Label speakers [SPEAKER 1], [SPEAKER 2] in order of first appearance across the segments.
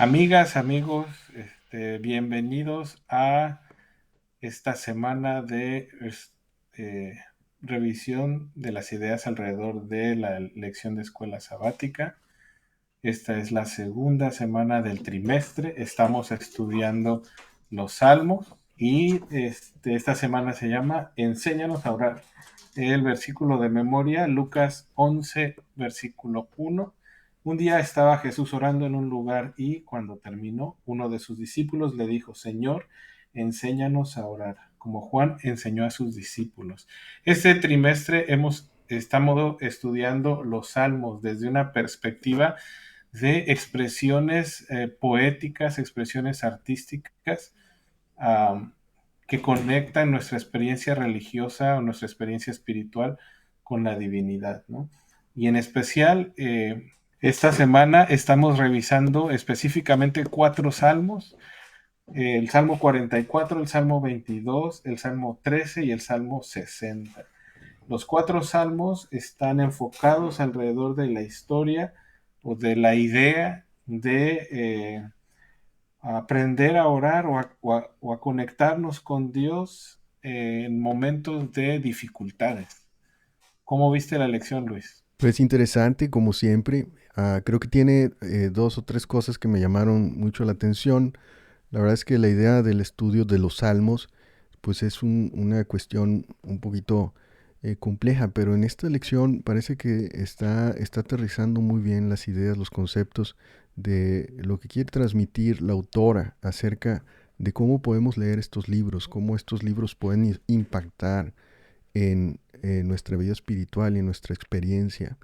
[SPEAKER 1] Amigas, amigos, bienvenidos a esta semana de revisión de las ideas alrededor de la lección de escuela sabática. Esta es la segunda semana del trimestre. Estamos estudiando los salmos y esta semana se llama Enséñanos a orar. El versículo de memoria, Lucas 11, versículo 1. Un día estaba Jesús orando en un lugar y cuando terminó, uno de sus discípulos le dijo, Señor, enséñanos a orar, como Juan enseñó a sus discípulos. Este trimestre estamos estudiando los salmos desde una perspectiva de expresiones poéticas, expresiones artísticas um, que conectan nuestra experiencia religiosa o nuestra experiencia espiritual con la divinidad, ¿no? Y en especial, esta semana estamos revisando específicamente 4 salmos, el Salmo 44, el Salmo 22, el Salmo 13 y el Salmo 60. Los 4 salmos están enfocados alrededor de la historia o de la idea de aprender a orar o a conectarnos con Dios en momentos de dificultades. ¿Cómo viste la lección, Luis?
[SPEAKER 2] Pues interesante, como siempre. Creo que tiene dos o tres cosas que me llamaron mucho la atención. La verdad es que la idea del estudio de los salmos, pues es una cuestión un poquito compleja, pero en esta lección parece que está aterrizando muy bien las ideas, los conceptos de lo que quiere transmitir la autora acerca de cómo podemos leer estos libros, cómo estos libros pueden impactar en nuestra vida espiritual y en nuestra experiencia.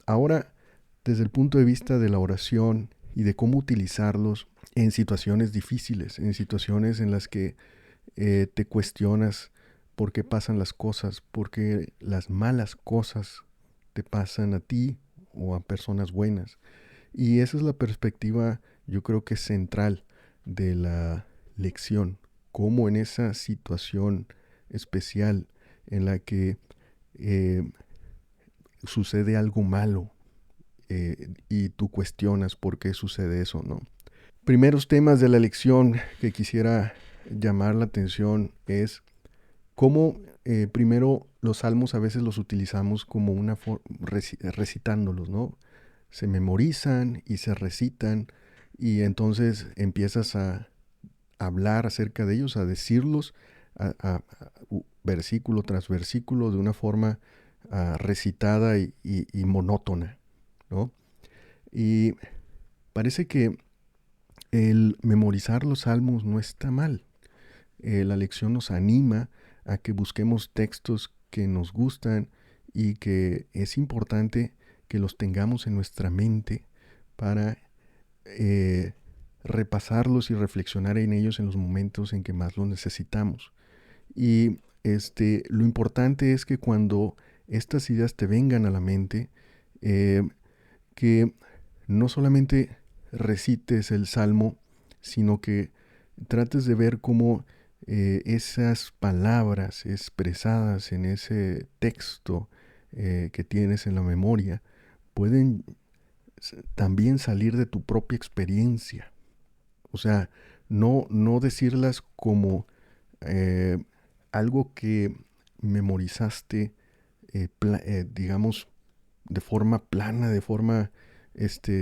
[SPEAKER 2] Ahora, desde el punto de vista de la oración y de cómo utilizarlos en situaciones difíciles, en situaciones en las que te cuestionas por qué pasan las cosas, por qué las malas cosas te pasan a ti o a personas buenas. Y esa es la perspectiva, yo creo que central de la lección, cómo en esa situación especial en la que eh, sucede algo malo y tú cuestionas por qué sucede eso, ¿no? Primeros temas de la lección que quisiera llamar la atención es cómo primero los salmos a veces los utilizamos como recitándolos, ¿no? Se memorizan y se recitan y entonces empiezas a hablar acerca de ellos, a decirlos versículo tras versículo de una forma recitada y monótona, ¿no? Y parece que el memorizar los salmos no está mal. La lección nos anima a que busquemos textos que nos gustan y que es importante que los tengamos en nuestra mente para eh, repasarlos y reflexionar en ellos en los momentos en que más los necesitamos. Y lo importante es que cuando estas ideas te vengan a la mente, eh, que no solamente recites el salmo, sino que trates de ver cómo esas palabras expresadas en ese texto que tienes en la memoria pueden también salir de tu propia experiencia. O sea, no decirlas como eh, algo que memorizaste, digamos, de forma plana, de forma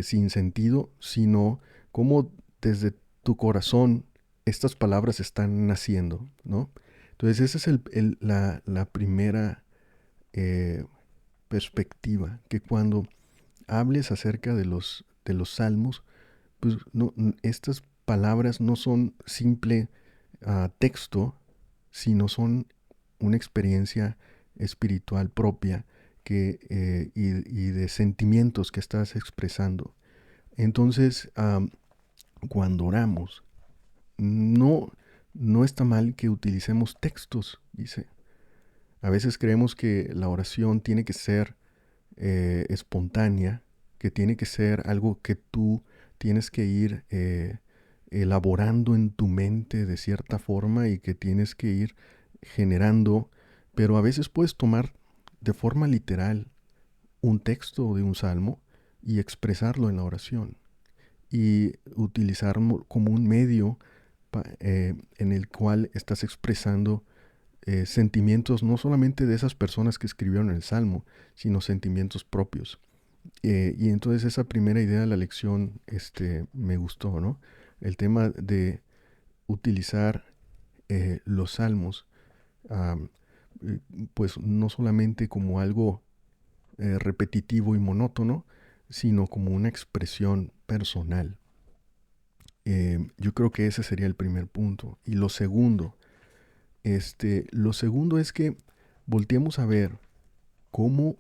[SPEAKER 2] sin sentido, sino como desde tu corazón estas palabras están naciendo, ¿no? Entonces esa es la primera eh, perspectiva, que cuando hables acerca de los salmos, pues no, estas palabras no son simple texto, sino son una experiencia espiritual propia y de sentimientos que estás expresando. Entonces, cuando oramos, no, no está mal que utilicemos textos, dice. A veces creemos que la oración tiene que ser espontánea, que tiene que ser algo que tú tienes que ir elaborando en tu mente de cierta forma y que tienes que ir generando, pero a veces puedes tomar de forma literal un texto de un salmo y expresarlo en la oración. y utilizarlo como un medio en el cual estás expresando sentimientos no solamente de esas personas que escribieron el Salmo, sino sentimientos propios. Y entonces esa primera idea de la lección me gustó, ¿no? El tema de utilizar los salmos, um, pues no solamente como algo repetitivo y monótono, sino como una expresión personal. Yo creo que ese sería el primer punto. Y lo segundo es que volteemos a ver cómo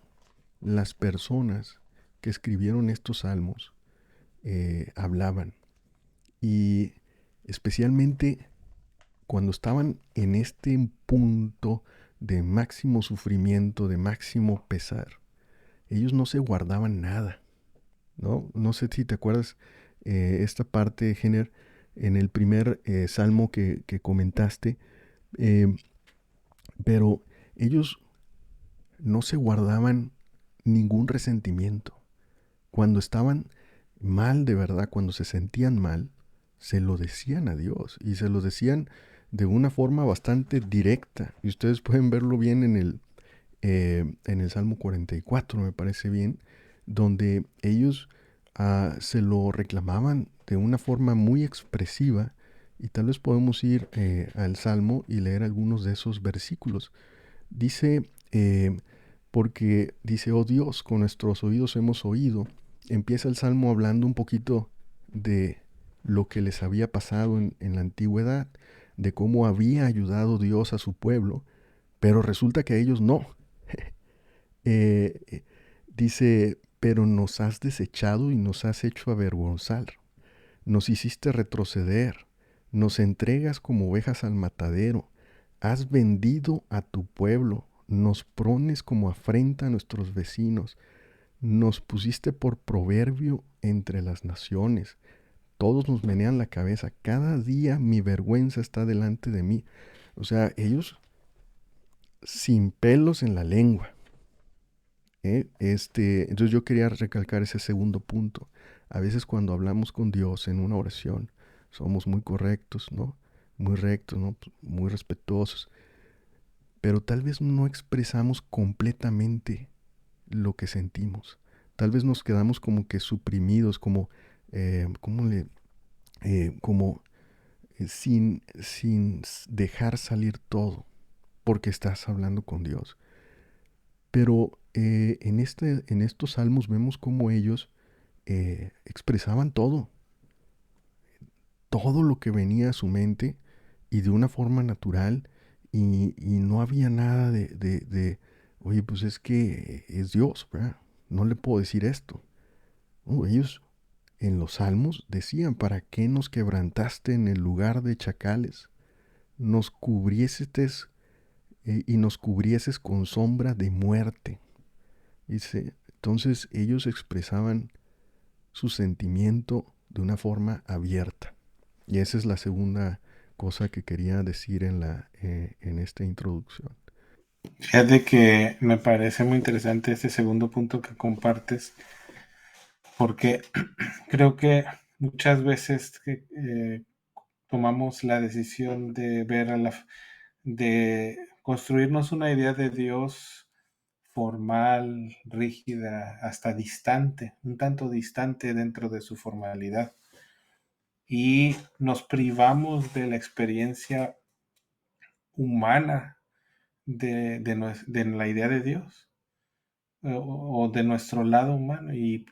[SPEAKER 2] las personas que escribieron estos salmos hablaban. Y especialmente cuando estaban en este punto de máximo sufrimiento, de máximo pesar, ellos no se guardaban nada, ¿no? No sé si te acuerdas esta parte, Jenner, en el primer salmo que comentaste, eh, pero ellos no se guardaban ningún resentimiento. Cuando estaban mal de verdad, cuando se sentían mal, se lo decían a Dios y se lo decían de una forma bastante directa. Y ustedes pueden verlo bien en el Salmo 44, me parece bien, donde ellos se lo reclamaban de una forma muy expresiva. Y tal vez podemos ir al Salmo y leer algunos de esos versículos. Dice, porque dice, oh Dios, con nuestros oídos hemos oído. Empieza el Salmo hablando un poquito de lo que les había pasado en la antigüedad, de cómo había ayudado Dios a su pueblo, pero resulta que a ellos no. Dice, pero nos has desechado y nos has hecho avergonzar, nos hiciste retroceder, nos entregas como ovejas al matadero, has vendido a tu pueblo, nos pones como afrenta a nuestros vecinos, nos pusiste por proverbio entre las naciones, todos nos menean la cabeza, cada día mi vergüenza está delante de mí. O sea, ellos sin pelos en la lengua. Entonces yo quería recalcar ese segundo punto. A veces cuando hablamos con Dios en una oración, somos muy correctos, ¿no? Muy rectos, ¿no? Muy respetuosos. Pero tal vez no expresamos completamente lo que sentimos. Tal vez nos quedamos como que suprimidos, como, ¿cómo le, como sin dejar salir todo, porque estás hablando con Dios. Pero en estos salmos vemos cómo ellos expresaban todo lo que venía a su mente y de una forma natural y no había nada oye, pues es que es Dios, ¿verdad? No le puedo decir esto. No, ellos en los salmos decían, ¿para qué nos quebrantaste en el lugar de chacales? Nos cubrieses y nos cubrieses con sombra de muerte. Dice, entonces ellos expresaban su sentimiento de una forma abierta. Y esa es la segunda cosa que quería decir en esta introducción.
[SPEAKER 1] Fíjate que me parece muy interesante este segundo punto que compartes, porque creo que muchas veces tomamos la decisión de de construirnos una idea de Dios formal, rígida, hasta distante, un tanto distante dentro de su formalidad. Y nos privamos de la experiencia humana de la idea de Dios o de nuestro lado humano y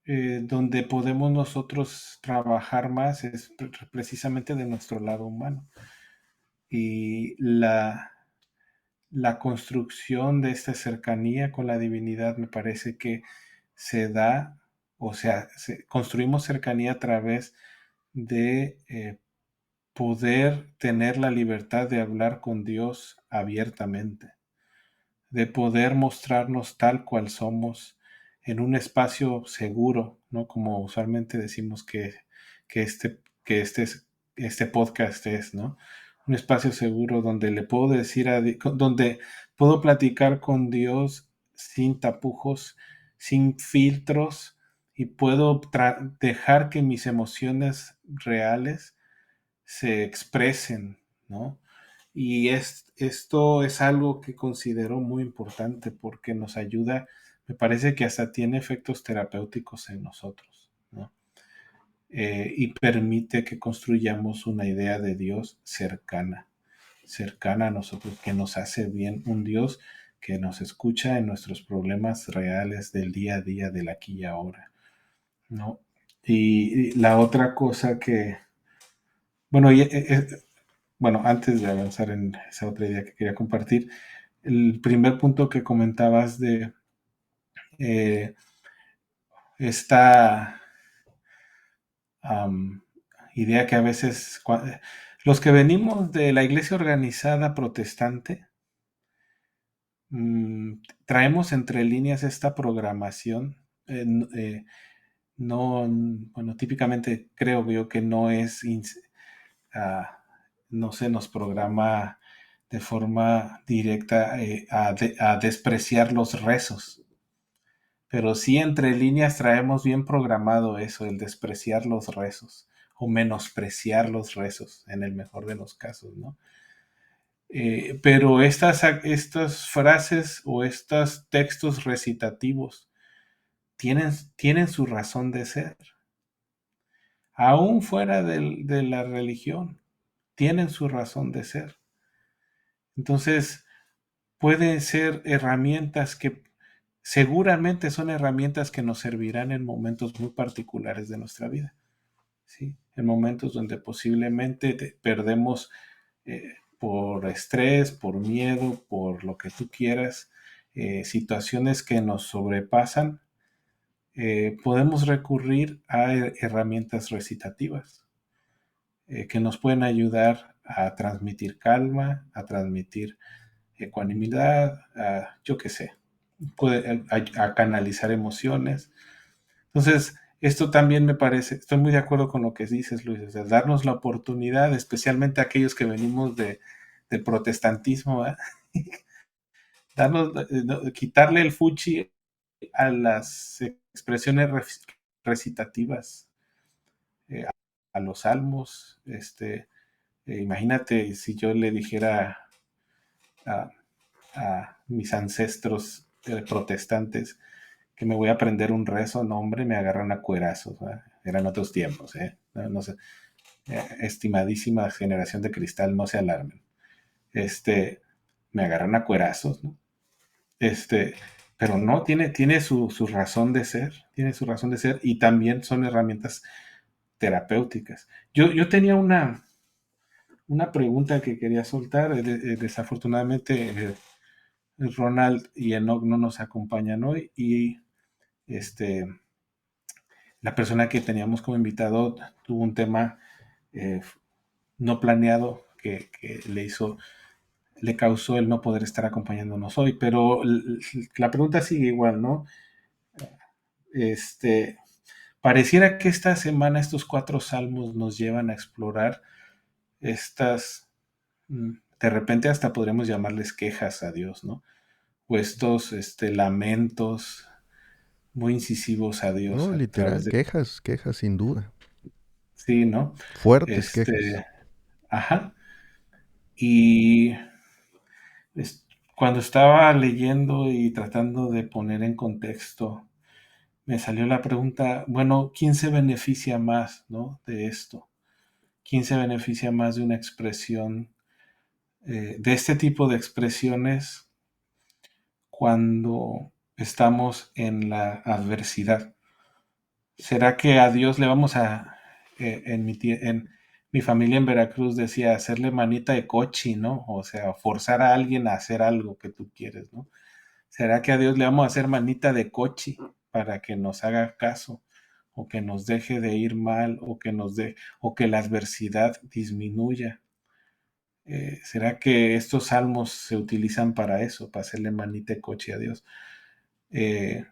[SPEAKER 1] donde podemos nosotros trabajar más es precisamente de nuestro lado humano. Y la construcción de esta cercanía con la divinidad me parece que se da, o sea, construimos cercanía a través de poder tener la libertad de hablar con Dios abiertamente, de poder mostrarnos tal cual somos en un espacio seguro, ¿no? Como usualmente decimos que este podcast es, ¿no? Un espacio seguro donde le puedo decir donde puedo platicar con Dios sin tapujos, sin filtros y puedo dejar que mis emociones reales se expresen, ¿no? Y esto es algo que considero muy importante porque nos ayuda, me parece que hasta tiene efectos terapéuticos en nosotros, ¿no? Y permite que construyamos una idea de Dios cercana a nosotros, que nos hace bien, un Dios que nos escucha en nuestros problemas reales del día a día, del aquí y ahora, ¿no? Y la otra cosa que, bueno, bueno, antes de avanzar en esa otra idea que quería compartir, el primer punto que comentabas de eh, esta um, idea que a veces los que venimos de la iglesia organizada protestante, traemos entre líneas esta programación. No, bueno, típicamente creo yo que no es, ah, no se nos programa de forma directa a despreciar los rezos, pero sí entre líneas traemos bien programado eso, el despreciar los rezos o menospreciar los rezos en el mejor de los casos, ¿no? Pero estas frases o estos textos recitativos tienen su razón de ser, aún fuera de la religión, tienen su razón de ser. Entonces, pueden ser herramientas que seguramente son herramientas que nos servirán en momentos muy particulares de nuestra vida, ¿sí? En momentos donde posiblemente perdemos por estrés, por miedo, por lo que tú quieras, situaciones que nos sobrepasan, podemos recurrir a herramientas recitativas que nos pueden ayudar a transmitir calma, a transmitir ecuanimidad, yo qué sé, a canalizar emociones. Entonces, esto también me parece, estoy muy de acuerdo con lo que dices, Luis, o sea, darnos la oportunidad, especialmente aquellos que venimos del protestantismo, ¿eh? Darnos, quitarle el fuchi a las expresiones recitativas, eh, a los salmos. Imagínate si yo le dijera a, a mis ancestros protestantes que me voy a aprender un rezo, no, hombre, me agarran a cuerazos, ¿verdad? Eran otros tiempos, ¿eh? No, no sé, estimadísima generación de cristal, no se alarmen. Me agarran a cuerazos, ¿no? Este, pero no, tiene su razón de ser, tiene su razón de ser y también son herramientas terapéuticas. Yo tenía una pregunta que quería soltar, desafortunadamente Ronald y Enoch no nos acompañan hoy y este, la persona que teníamos como invitado tuvo un tema eh, no planeado que le causó el no poder estar acompañándonos hoy, pero la pregunta sigue igual, ¿no? Este, Pareciera que esta semana estos 4 salmos nos llevan a explorar estas, de repente hasta podríamos llamarles quejas a Dios, ¿no? O estos lamentos muy incisivos a Dios
[SPEAKER 2] No,
[SPEAKER 1] a través
[SPEAKER 2] literal,
[SPEAKER 1] de...
[SPEAKER 2] quejas, quejas sin duda.
[SPEAKER 1] Sí, ¿no?
[SPEAKER 2] Fuertes quejas.
[SPEAKER 1] Este, ajá. Y cuando estaba leyendo y tratando de poner en contexto, me salió la pregunta, bueno, ¿quién se beneficia más, ¿no? De esto? ¿Quién se beneficia más de una expresión, de este tipo de expresiones cuando estamos en la adversidad? ¿Será que a Dios le vamos a, en mi familia en Veracruz decía, hacerle manita de cochi, ¿no? O sea, forzar a alguien a hacer algo que tú quieres, ¿no? ¿Será que a Dios le vamos a hacer manita de cochi para que nos haga caso? O que nos deje de ir mal, o que la adversidad disminuya. ¿Será que estos salmos se utilizan para eso, para hacerle manita de coche a Dios? Eh,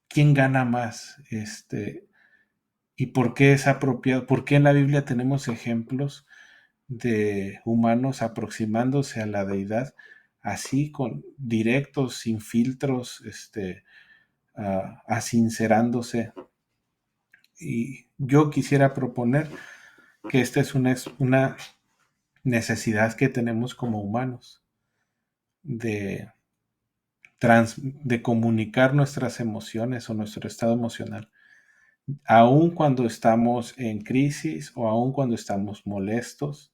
[SPEAKER 1] ¿Quién gana más? ¿Y por qué es apropiado? ¿Por qué en la Biblia tenemos ejemplos de humanos aproximándose a la deidad así, con directos, sin filtros, asincerándose? Y yo quisiera proponer que esta es una necesidad que tenemos como humanos de, de comunicar nuestras emociones o nuestro estado emocional, aun cuando estamos en crisis o aun cuando estamos molestos,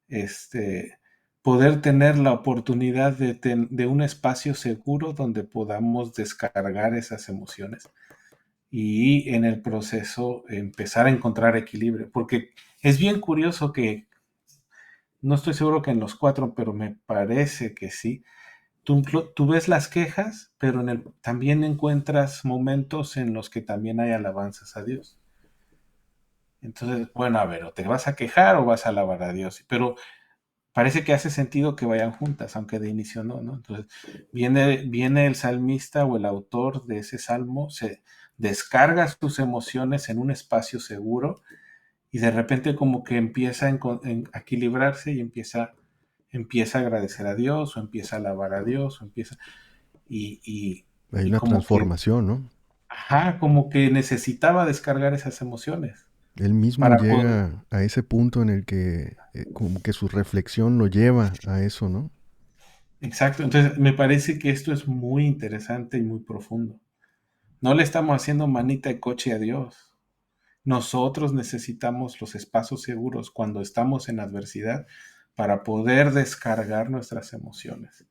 [SPEAKER 1] este, poder tener la oportunidad de un espacio seguro donde podamos descargar esas emociones y en el proceso empezar a encontrar equilibrio, porque es bien curioso que, no estoy seguro que en los cuatro, pero me parece que sí, tú ves las quejas, pero también encuentras momentos en los que también hay alabanzas a Dios. Entonces, bueno, a ver, o te vas a quejar o vas a alabar a Dios, pero parece que hace sentido que vayan juntas, aunque de inicio no, ¿no? Entonces, viene el salmista o el autor de ese salmo, se descarga sus emociones en un espacio seguro y de repente como que empieza a equilibrarse y empieza a agradecer a Dios o empieza a alabar a Dios o empieza y, y,
[SPEAKER 2] Hay
[SPEAKER 1] y
[SPEAKER 2] una
[SPEAKER 1] como que,
[SPEAKER 2] transformación, ¿no?
[SPEAKER 1] ajá, como que necesitaba descargar esas emociones
[SPEAKER 2] Él mismo
[SPEAKER 1] para poder,
[SPEAKER 2] llega a ese punto en el que como que su reflexión lo lleva a eso, ¿no?
[SPEAKER 1] exacto, entonces me parece que esto es muy interesante y muy profundo. No le estamos haciendo manita de coche a Dios. Nosotros necesitamos los espacios seguros cuando estamos en adversidad para poder descargar nuestras emociones.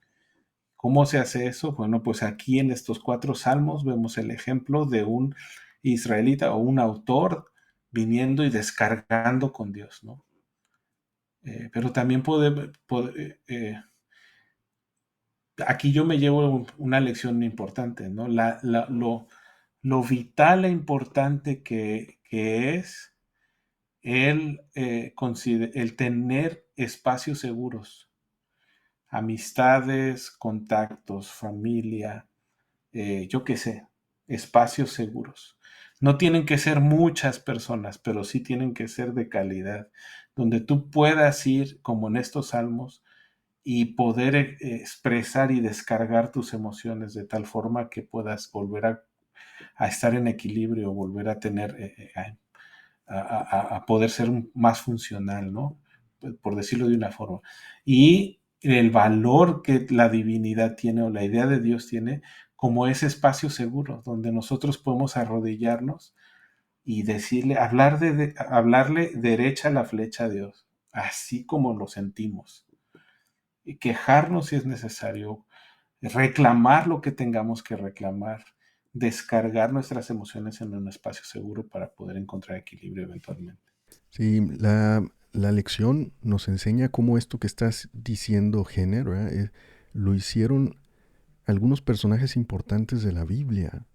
[SPEAKER 1] ¿Cómo se hace eso? Bueno, pues aquí en estos cuatro salmos vemos el ejemplo de un israelita o un autor viniendo y descargando con Dios, ¿no? Pero también aquí yo me llevo una lección importante, ¿no? Lo vital e importante que es el tener espacios seguros, amistades, contactos, familia, yo qué sé, espacios seguros. No tienen que ser muchas personas, pero sí tienen que ser de calidad, donde tú puedas ir, como en estos salmos, y poder expresar y descargar tus emociones de tal forma que puedas volver a estar en equilibrio, volver a tener, a poder ser más funcional, ¿no? Por decirlo de una forma. Y el valor que la divinidad tiene o la idea de Dios tiene como ese espacio seguro donde nosotros podemos arrodillarnos y decirle, hablarle derecha a la flecha a Dios, así como lo sentimos. Y quejarnos si es necesario, reclamar lo que tengamos que reclamar, descargar nuestras emociones en un espacio seguro para poder encontrar equilibrio eventualmente.
[SPEAKER 2] Sí, la lección nos enseña cómo esto que estás diciendo, Jenner, ¿verdad? Lo hicieron algunos personajes importantes de la Biblia,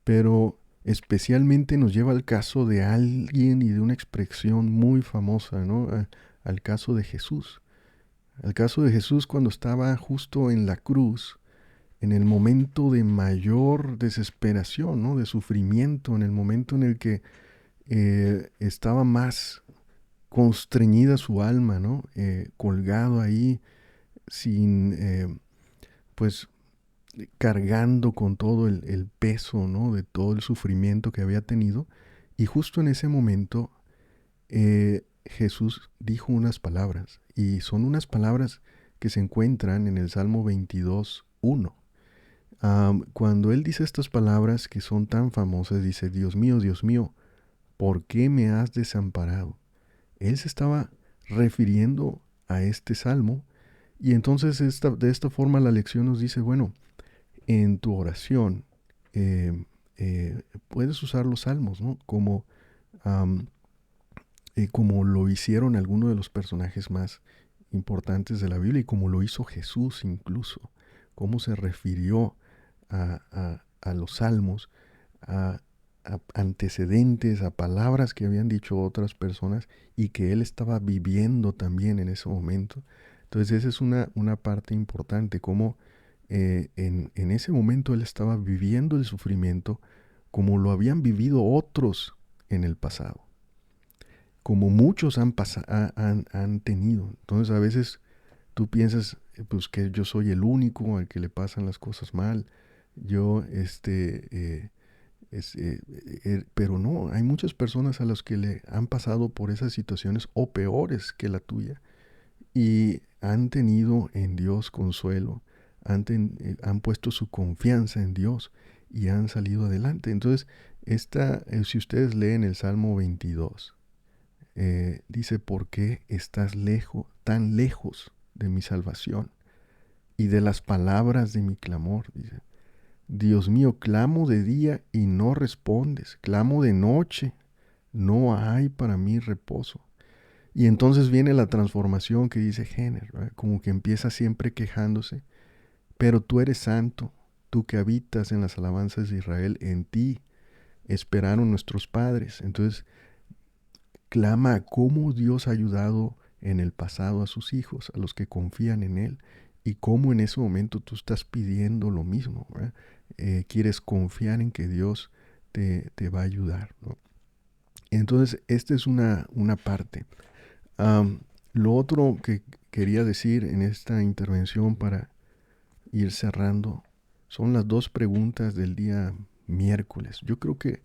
[SPEAKER 2] pero especialmente nos lleva al caso de alguien y de una expresión muy famosa, ¿no? Al caso de Jesús. Al caso de Jesús cuando estaba justo en la cruz, en el momento de mayor desesperación, ¿no? De sufrimiento, en el momento en el que estaba más constreñida su alma, ¿no? Colgado ahí, sin, pues, cargando con todo el peso, ¿no? De todo el sufrimiento que había tenido. Y justo en ese momento, Jesús dijo unas palabras, y son unas palabras que se encuentran en el Salmo 22:1. Cuando él dice estas palabras que son tan famosas, dice, Dios mío, ¿por qué me has desamparado? Él se estaba refiriendo a este salmo y entonces de esta forma la lección nos dice, bueno, en tu oración eh, puedes usar los salmos, ¿no? Am, como lo hicieron algunos de los personajes más importantes de la Biblia y como lo hizo Jesús incluso, cómo se refirió a los salmos, a, a antecedentes, a palabras que habían dicho otras personas y que él estaba viviendo también en ese momento. Entonces esa es una parte importante, como en ese momento él estaba viviendo el sufrimiento como lo habían vivido otros en el pasado, como muchos han tenido. Entonces a veces tú piensas pues que yo soy el único al que le pasan las cosas mal. Yo Pero no, hay muchas personas a las que le han pasado por esas situaciones o peores que la tuya y han tenido en Dios consuelo, han puesto su confianza en Dios y han salido adelante. Entonces, si ustedes leen el Salmo 22, dice, ¿por qué estás lejos, tan lejos de mi salvación y de las palabras de mi clamor? Dice, Dios mío, clamo de día y no respondes, clamo de noche, no hay para mí reposo. Y entonces viene la transformación que dice Jenner, ¿verdad? Como que empieza siempre quejándose, pero tú eres santo, tú que habitas en las alabanzas de Israel, en ti esperaron nuestros padres. Entonces clama cómo Dios ha ayudado en el pasado a sus hijos, a los que confían en Él, y cómo en ese momento tú estás pidiendo lo mismo, ¿verdad? Quieres confiar en que Dios te va a ayudar, ¿no? Entonces, esta es una parte. Um, lo otro que quería decir en esta intervención para ir cerrando son las dos preguntas del día miércoles. Yo creo que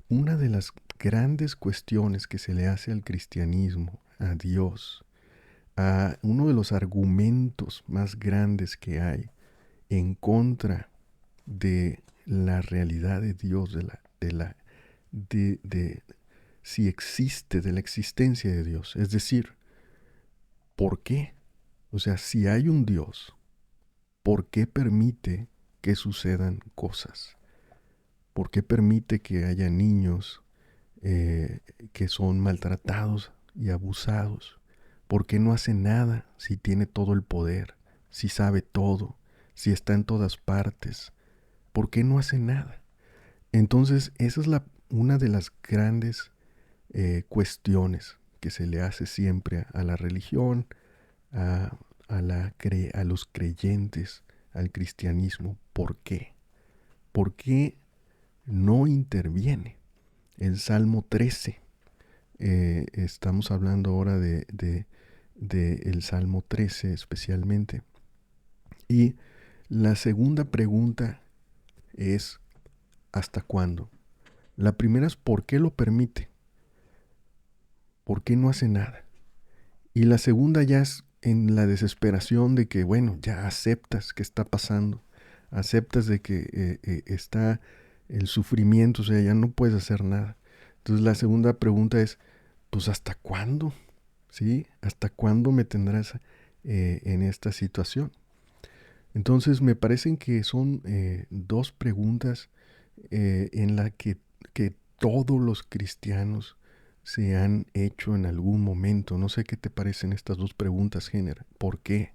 [SPEAKER 2] una de las grandes cuestiones que se le hace al cristianismo, a Dios, a uno de los argumentos más grandes que hay en contra de la realidad de Dios, de si existe, de la existencia de Dios. Es decir, ¿por qué? O sea, si hay un Dios, ¿por qué permite que sucedan cosas? ¿Por qué permite que haya niños eh, que son maltratados y abusados? ¿Por qué no hace nada si tiene todo el poder, si sabe todo, si está en todas partes? ¿Por qué no hace nada? Entonces, esa es una de las grandes cuestiones que se le hace siempre a la religión, a, a los creyentes, al cristianismo. ¿Por qué? ¿Por qué no interviene? El Salmo 13, estamos hablando ahora de el Salmo 13 especialmente. Y la segunda pregunta es, ¿hasta cuándo? La primera es, ¿por qué lo permite? ¿Por qué no hace nada? Y la segunda ya es en la desesperación de que, bueno, ya aceptas que está pasando, aceptas de que está el sufrimiento, o sea, ya no puedes hacer nada. Entonces la segunda pregunta es, pues ¿hasta cuándo? ¿Sí? ¿Hasta cuándo me tendrás en esta situación? Entonces me parecen que son dos preguntas en las que todos los cristianos se han hecho en algún momento. No sé qué te parecen estas dos preguntas, Jenner. ¿Por qué?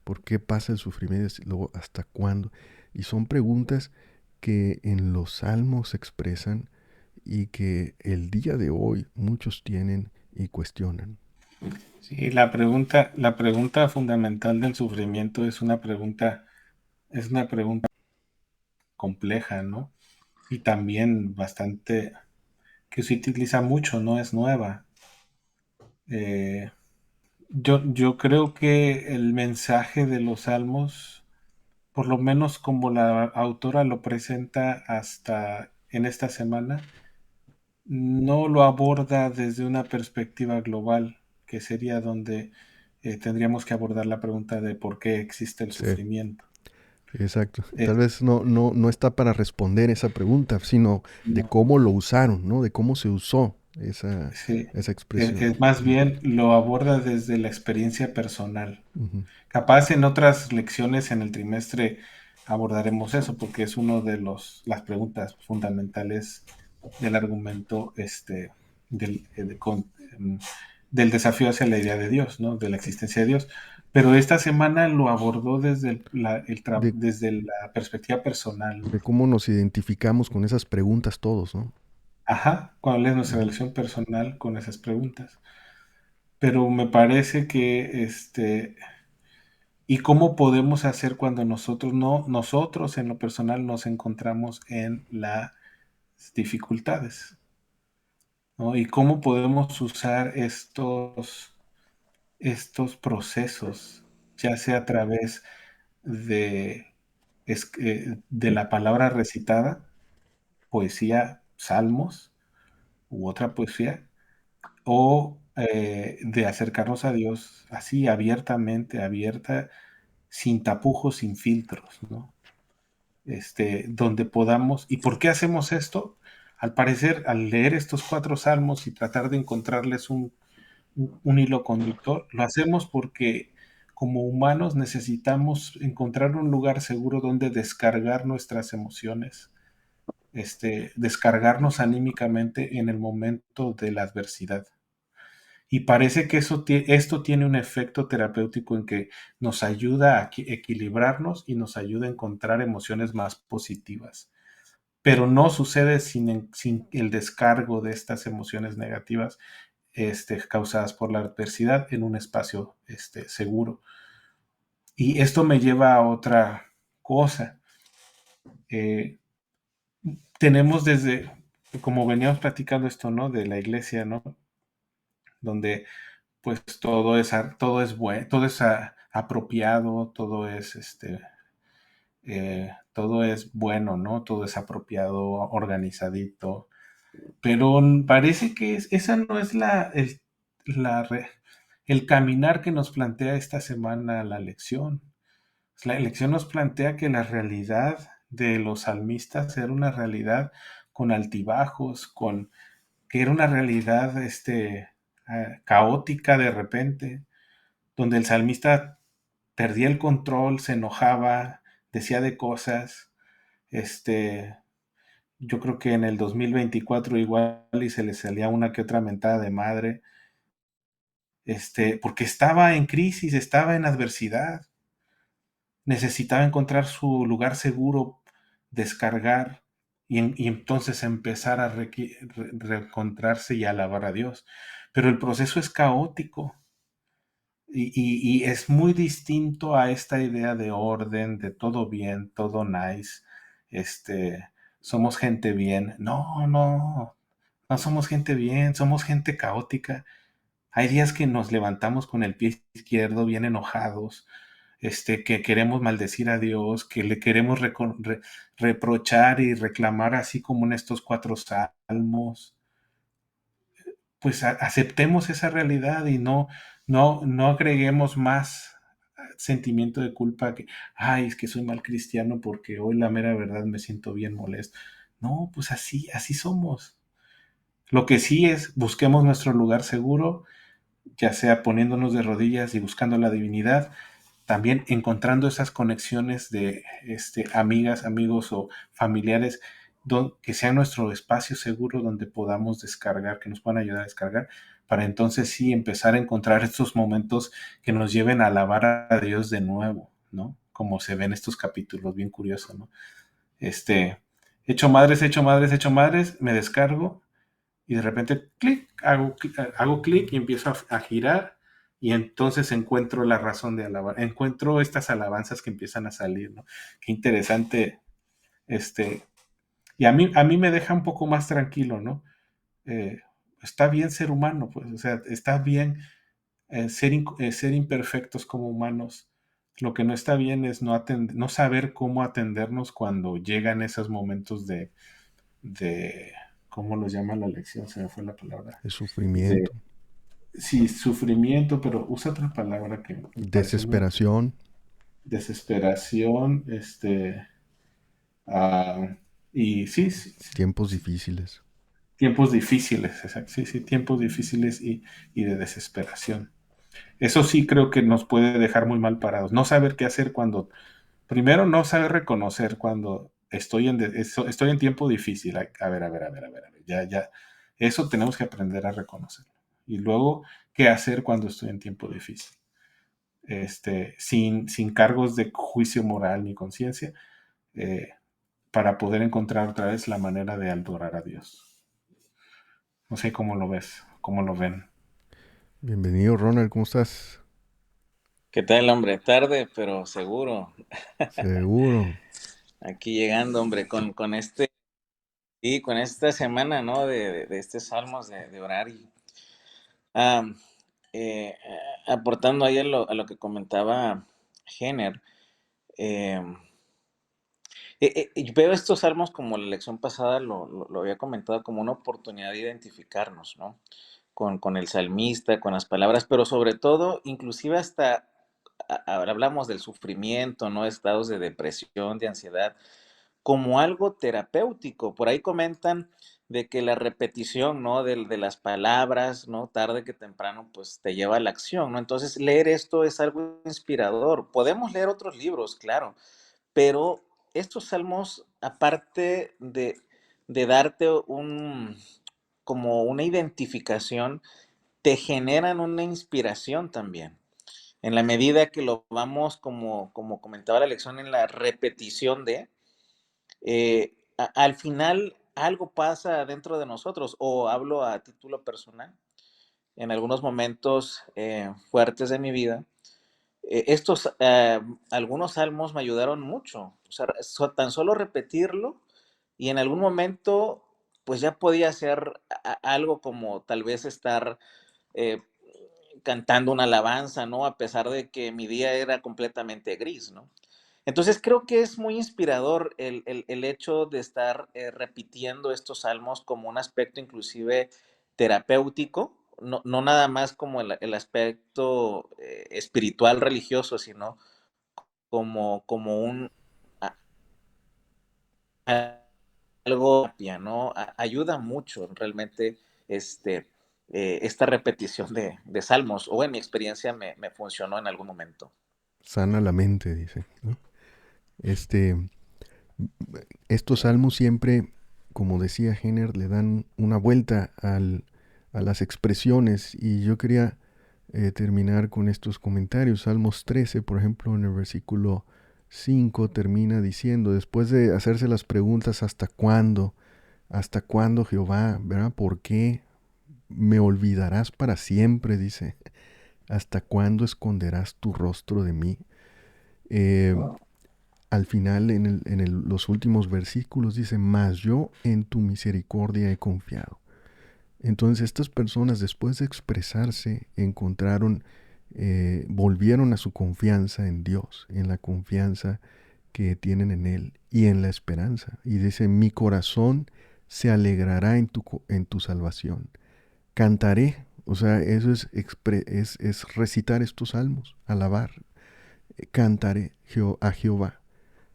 [SPEAKER 2] ¿Por qué pasa el sufrimiento? Y luego, ¿hasta cuándo? Y son preguntas que en los salmos se expresan y que el día de hoy muchos tienen y cuestionan.
[SPEAKER 1] Sí, la pregunta fundamental del sufrimiento es una pregunta compleja, ¿no? Y también bastante que se utiliza mucho, no es nueva. Eh, yo creo que el mensaje de los salmos, por lo menos como la autora lo presenta hasta en esta semana, no lo aborda desde una perspectiva global, que sería donde tendríamos que abordar la pregunta de por qué existe el
[SPEAKER 2] Sí,
[SPEAKER 1] sufrimiento.
[SPEAKER 2] exacto.
[SPEAKER 1] Eh,
[SPEAKER 2] Tal vez no está para responder esa pregunta, sino de
[SPEAKER 1] no,
[SPEAKER 2] cómo lo usaron, ¿no? De cómo se usó
[SPEAKER 1] sí,
[SPEAKER 2] esa expresión.
[SPEAKER 1] es más bien lo aborda desde la experiencia personal.
[SPEAKER 2] Ujú.
[SPEAKER 1] Capaz en otras lecciones en el trimestre abordaremos eso, porque es uno de las preguntas fundamentales del argumento del, em, del desafío hacia la idea de Dios, ¿no? De la existencia de Dios. Pero esta semana lo abordó desde,
[SPEAKER 2] De,
[SPEAKER 1] desde la perspectiva personal.
[SPEAKER 2] de cómo nos identificamos con esas preguntas todos, ¿no?
[SPEAKER 1] Ajá, cuál es nuestra
[SPEAKER 2] Ujú.
[SPEAKER 1] relación personal con esas preguntas. Pero me parece que ¿y cómo podemos hacer cuando nosotros en lo personal nos encontramos en las dificultades? ¿No? ¿Y cómo podemos usar estos procesos, ya sea a través de, de la palabra recitada, poesía, salmos u otra poesía, o de acercarnos a Dios así abiertamente, abierta, sin tapujos, sin filtros, ¿no? Donde podamos. ¿Y por qué hacemos esto? Al parecer, al leer estos 4 salmos y tratar de encontrarles un hilo conductor, lo hacemos porque como humanos necesitamos encontrar un lugar seguro donde descargar nuestras emociones, descargarnos anímicamente en el momento de la adversidad. Y parece que esto tiene un efecto terapéutico en que nos ayuda a equilibrarnos y nos ayuda a encontrar emociones más positivas. Pero no sucede sin el descargo de estas emociones negativas causadas por la adversidad en un espacio seguro. Y esto me lleva a otra cosa. Eh, Tenemos como veníamos platicando esto, ¿no? De la iglesia, ¿no? Donde pues todo es bueno, todo es apropiado, todo es bueno, ¿no? Todo es apropiado, organizadito, pero parece que esa no es la re- el caminar que nos plantea esta semana la lección. La lección nos plantea que la realidad de los salmistas era una realidad con altibajos, que era una realidad caótica de repente, donde el salmista perdía el control, se enojaba, decía de cosas. Este, yo creo que en el 2024 igual y se le salía una que otra mentada de madre, porque estaba en crisis, estaba en adversidad, necesitaba encontrar su lugar seguro, descargar y entonces empezar a reencontrarse y alabar a Dios. Pero el proceso es caótico. Y es muy distinto a esta idea de orden, de todo bien, todo nice, este, somos gente bien. No, no, no somos gente bien, somos gente caótica. Hay días que nos levantamos con el pie izquierdo bien enojados, que queremos maldecir a Dios, que le queremos reprochar y reclamar así como en estos 4 salmos. Pues aceptemos esa realidad y no agreguemos más sentimiento de culpa que, ay, es que soy mal cristiano porque hoy la mera verdad me siento bien molesto. No, pues así somos. Lo que sí es, busquemos nuestro lugar seguro, ya sea poniéndonos de rodillas y buscando la divinidad, también encontrando esas conexiones de amigas, amigos o familiares que sea nuestro espacio seguro donde podamos descargar, que nos puedan ayudar a descargar, para entonces sí empezar a encontrar estos momentos que nos lleven a alabar a Dios de nuevo, ¿no? Como se ven estos capítulos, bien curioso, ¿no? Hecho madres, hecho madres, hecho madres, me descargo y de repente, clic, hago clic y empiezo a girar y entonces encuentro la razón de alabar, encuentro estas alabanzas que empiezan a salir, ¿no? Qué interesante, este, y a mí me deja un poco más tranquilo, ¿no? Eh, Está bien ser humano, pues, o sea, está bien ser imperfectos como humanos. Lo que no está bien es no saber cómo atendernos cuando llegan esos momentos de, ¿cómo los llama la lección? Se me fue la palabra.
[SPEAKER 2] el
[SPEAKER 1] De,
[SPEAKER 2] sufrimiento,
[SPEAKER 1] sí, sufrimiento, pero usa otra palabra que me pareció muy
[SPEAKER 2] desesperación,
[SPEAKER 1] desesperación, ah, y sí, sí, sí,
[SPEAKER 2] tiempos
[SPEAKER 1] sí,
[SPEAKER 2] difíciles.
[SPEAKER 1] tiempos difíciles, exacto, sí, sí, tiempos difíciles y de desesperación. Eso sí creo que nos puede dejar muy mal parados. No saber qué hacer primero no saber reconocer cuando estoy en tiempo difícil. A ver, ya, eso tenemos que aprender a reconocerlo. Y luego, ¿qué hacer cuando estoy en tiempo difícil? Sin cargos de juicio moral ni conciencia, eh, para poder encontrar otra vez la manera de adorar a Dios. No sé cómo lo ves, cómo lo ven.
[SPEAKER 2] Bienvenido, Ronald, ¿cómo estás?
[SPEAKER 3] ¿Qué tal, hombre? Tarde, pero seguro.
[SPEAKER 2] Seguro.
[SPEAKER 3] Aquí llegando, hombre, y con esta semana, ¿no? De este Salmos de orar y ah, eh, aportando ahí a lo que comentaba Jenner. eh, Y veo estos salmos como la lección pasada lo había comentado, como una oportunidad de identificarnos, ¿no? Con el salmista, con las palabras, pero sobre todo, inclusive hasta, ahora hablamos del sufrimiento, ¿no? Estados de depresión, de ansiedad, como algo terapéutico. Por ahí comentan de que la repetición, ¿no? De las palabras, ¿no? Tarde que temprano, pues te lleva a la acción, ¿no? Entonces, leer esto es algo inspirador. Podemos leer otros libros, claro, pero estos salmos, aparte de darte como una identificación, te generan una inspiración también. En la medida que lo vamos, como comentaba la lección, en la repetición al final algo pasa dentro de nosotros, o hablo a título personal, en algunos momentos fuertes de mi vida, algunos salmos me ayudaron mucho, o sea, tan solo repetirlo y en algún momento pues ya podía hacer algo como tal vez estar eh, cantando una alabanza, ¿no? A pesar de que mi día era completamente gris, ¿no? Entonces creo que es muy inspirador el hecho de estar repitiendo estos salmos como un aspecto inclusive terapéutico, no nada más como el aspecto espiritual religioso, sino como un a- algo, ¿no? Ayuda mucho realmente este, esta repetición de salmos, o en mi experiencia me funcionó en algún momento.
[SPEAKER 2] Sana la mente, dice, ¿no? Este, estos salmos siempre, como decía Jenner, le dan una vuelta a las expresiones y yo quería terminar con estos comentarios. Salmos 13, por ejemplo, en el versículo 5 termina diciendo, después de hacerse las preguntas, ¿hasta cuándo? ¿Hasta cuándo, Jehová? ¿Verdad? ¿Por qué me olvidarás para siempre? Dice, ¿hasta cuándo esconderás tu rostro de mí? Eh, Al final, los últimos versículos dice, mas yo en tu misericordia he confiado. Entonces estas personas, después de expresarse, encontraron, volvieron a su confianza en Dios, en la confianza que tienen en Él y en la esperanza. Y dice, mi corazón se alegrará en tu salvación. Cantaré, o sea, eso es recitar estos salmos, alabar. Cantaré a Jehová.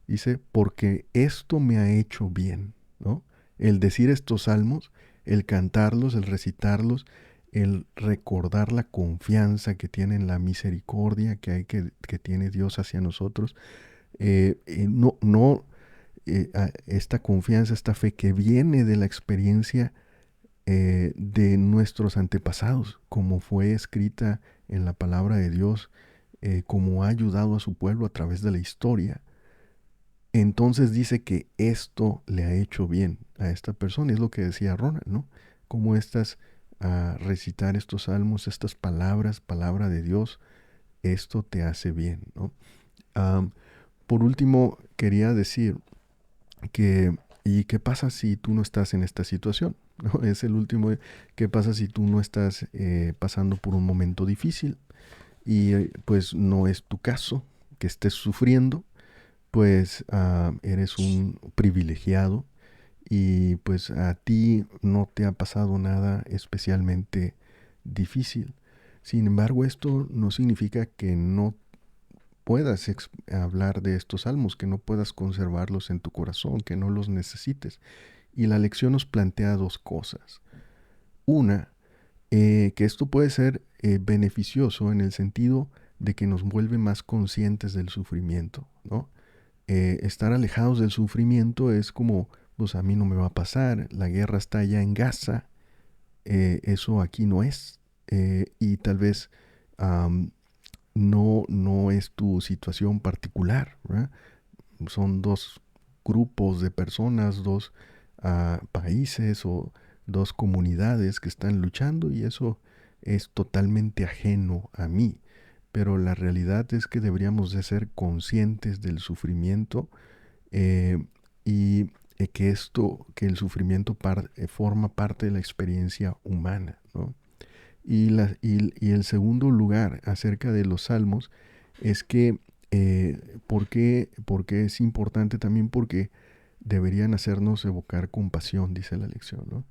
[SPEAKER 2] Dice, porque esto me ha hecho bien, ¿no? El decir estos salmos, el cantarlos, el recitarlos, el recordar la confianza que tiene en la misericordia que tiene Dios hacia nosotros, esta confianza, esta fe que viene de la experiencia de nuestros antepasados, como fue escrita en la palabra de Dios, como ha ayudado a su pueblo a través de la historia. Entonces dice que esto le ha hecho bien a esta persona. Es lo que decía Ronald, ¿no? Como a recitar estos salmos, estas palabras, palabra de Dios, esto te hace bien, ¿no? Am, por último, quería decir que, ¿y qué pasa si tú no estás en esta situación? ¿No? Es el último, ¿qué pasa si tú no estás pasando por un momento difícil? Y pues no es tu caso, que estés sufriendo, pues eres un privilegiado y pues a ti no te ha pasado nada especialmente difícil. Sin embargo, esto no significa que no puedas hablar de estos salmos, que no puedas conservarlos en tu corazón, que no los necesites. Y la lección nos plantea dos cosas. Una, que esto puede ser beneficioso en el sentido de que nos vuelve más conscientes del sufrimiento, ¿no? Estar alejados del sufrimiento es como, pues a mí no me va a pasar, la guerra está allá en Gaza, eso aquí no es, y tal vez no es tu situación particular, ¿verdad? Son dos grupos de personas, dos países o dos comunidades que están luchando y eso es totalmente ajeno a mí. Pero la realidad es que deberíamos de ser conscientes del sufrimiento eh, y que el sufrimiento forma parte de la experiencia humana, ¿no? Y el segundo lugar acerca de los salmos es que, ¿por qué es importante también? Porque deberían hacernos evocar compasión, dice la lección, ¿no?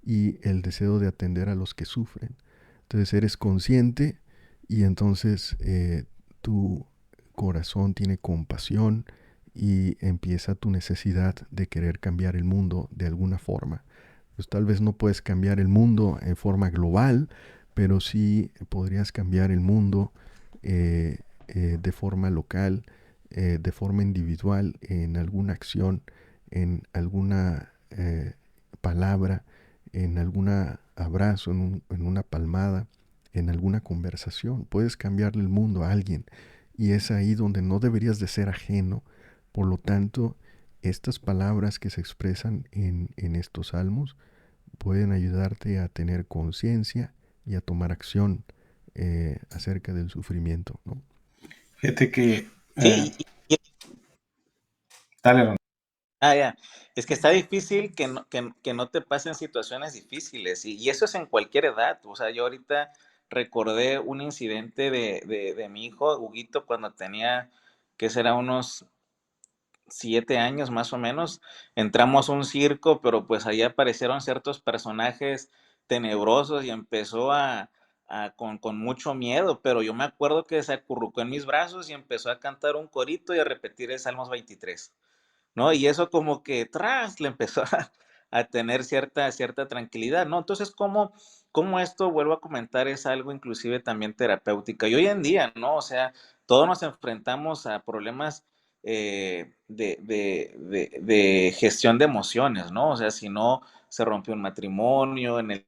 [SPEAKER 2] Y el deseo de atender a los que sufren. Entonces eres consciente y entonces tu corazón tiene compasión y empieza tu necesidad de querer cambiar el mundo de alguna forma. Pues tal vez no puedes cambiar el mundo en forma global, pero sí podrías cambiar el mundo de forma local, de forma individual, en alguna acción, en alguna palabra, en algún abrazo, en una palmada, en alguna conversación. Puedes cambiarle el mundo a alguien y es ahí donde no deberías de ser ajeno. Por lo tanto, estas palabras que se expresan en estos salmos pueden ayudarte a tener conciencia y a tomar acción acerca del sufrimiento, ¿no?
[SPEAKER 1] Fíjate que,
[SPEAKER 3] Sí,
[SPEAKER 1] dale, Ron.
[SPEAKER 3] ya. Es que está difícil que no te pasen situaciones difíciles y eso es en cualquier edad. O sea, yo ahorita recordé un incidente de mi hijo, Huguito, cuando tenía, que será unos 7 años más o menos. Entramos a un circo, pero pues ahí aparecieron ciertos personajes tenebrosos y empezó con mucho miedo, pero yo me acuerdo que se acurrucó en mis brazos y empezó a cantar un corito y a repetir el Salmos 23. ¿No? Y eso como que tras le empezó a tener cierta tranquilidad, ¿no? Entonces, ¿cómo esto, vuelvo a comentar, es algo inclusive también terapéutica? Y hoy en día, ¿no? O sea, todos nos enfrentamos a problemas de gestión de emociones, ¿no? O sea, si no se rompió un matrimonio, en el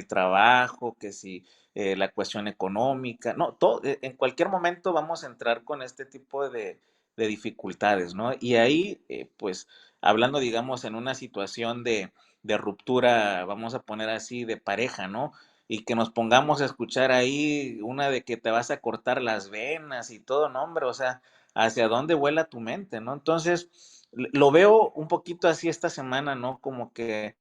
[SPEAKER 3] trabajo, que si la cuestión económica, no, todo, en cualquier momento vamos a entrar con este tipo de dificultades, ¿no? Y ahí, pues, hablando, digamos, en una situación de ruptura, vamos a poner así, de pareja, ¿no? Y que nos pongamos a escuchar ahí una de que te vas a cortar las venas y todo, no, hombre, o sea, ¿hacia dónde vuela tu mente, no? Entonces, lo veo un poquito así esta semana, ¿no? Como que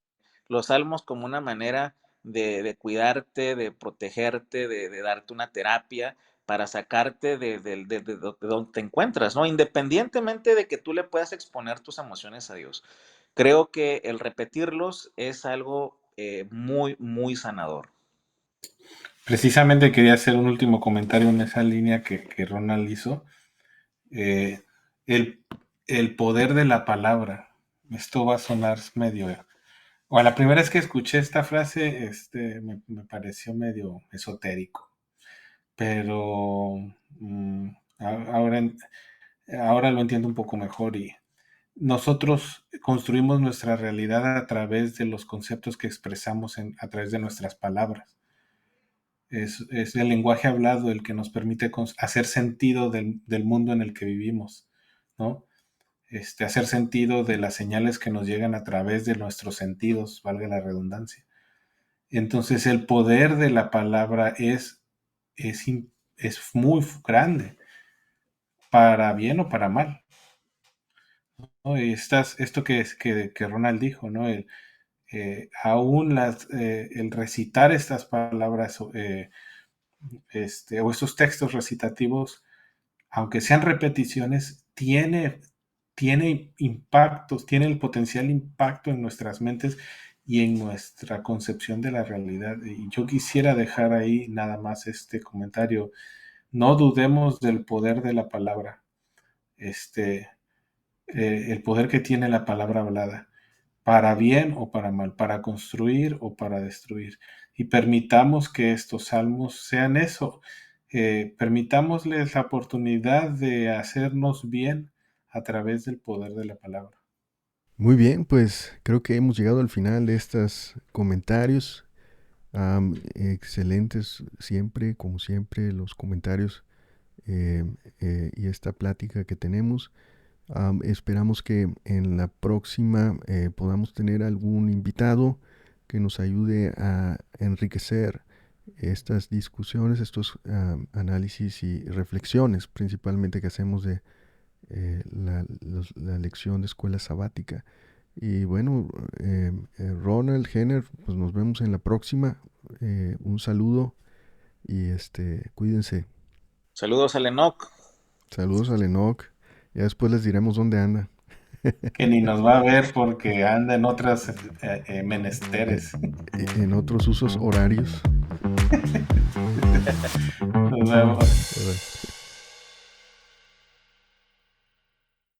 [SPEAKER 3] los salmos como una manera de cuidarte, de protegerte, de darte una terapia para sacarte de donde te encuentras, ¿no? Independientemente de que tú le puedas exponer tus emociones a Dios. Creo que el repetirlos es algo muy, muy sanador.
[SPEAKER 1] Precisamente quería hacer un último comentario en esa línea que Ronald hizo. Eh, el, el poder de la palabra. Esto va a sonar medio... Bueno, la primera vez que escuché esta frase, me pareció medio esotérico, pero mm, ahora, ahora lo entiendo un poco mejor y nosotros construimos nuestra realidad a través de los conceptos que expresamos a través de nuestras palabras. Es el lenguaje hablado el que nos permite hacer sentido del mundo en el que vivimos, ¿no? Hacer sentido de las señales que nos llegan a través de nuestros sentidos, valga la redundancia. Entonces el poder de la palabra es, es muy grande, para bien o para mal, ¿no? Y esto que Ronald dijo, ¿no? Aún el recitar estas palabras o estos textos recitativos, aunque sean repeticiones, tiene impactos, tiene el potencial impacto en nuestras mentes y en nuestra concepción de la realidad. Y yo quisiera dejar ahí nada más este comentario. No dudemos del poder de la palabra, el poder que tiene la palabra hablada, para bien o para mal, para construir o para destruir. Y permitamos que estos salmos sean eso. Permitámosles la oportunidad de hacernos bien a través del poder de la palabra.
[SPEAKER 2] Muy bien, pues creo que hemos llegado al final de estos comentarios. Excelentes siempre, como siempre, los comentarios eh, y esta plática que tenemos. Esperamos que en la próxima podamos tener algún invitado que nos ayude a enriquecer estas discusiones, estos análisis y reflexiones principalmente que hacemos de la lección de escuela sabática. Y bueno, Ronald, Jenner, pues nos vemos en la próxima. Un saludo y cuídense.
[SPEAKER 3] Saludos al Enoch.
[SPEAKER 2] Saludos al Enoch. Ya después les diremos dónde anda.
[SPEAKER 1] que ni nos va a ver porque anda en otras menesteres.
[SPEAKER 2] En otros usos horarios.
[SPEAKER 1] Nos vemos.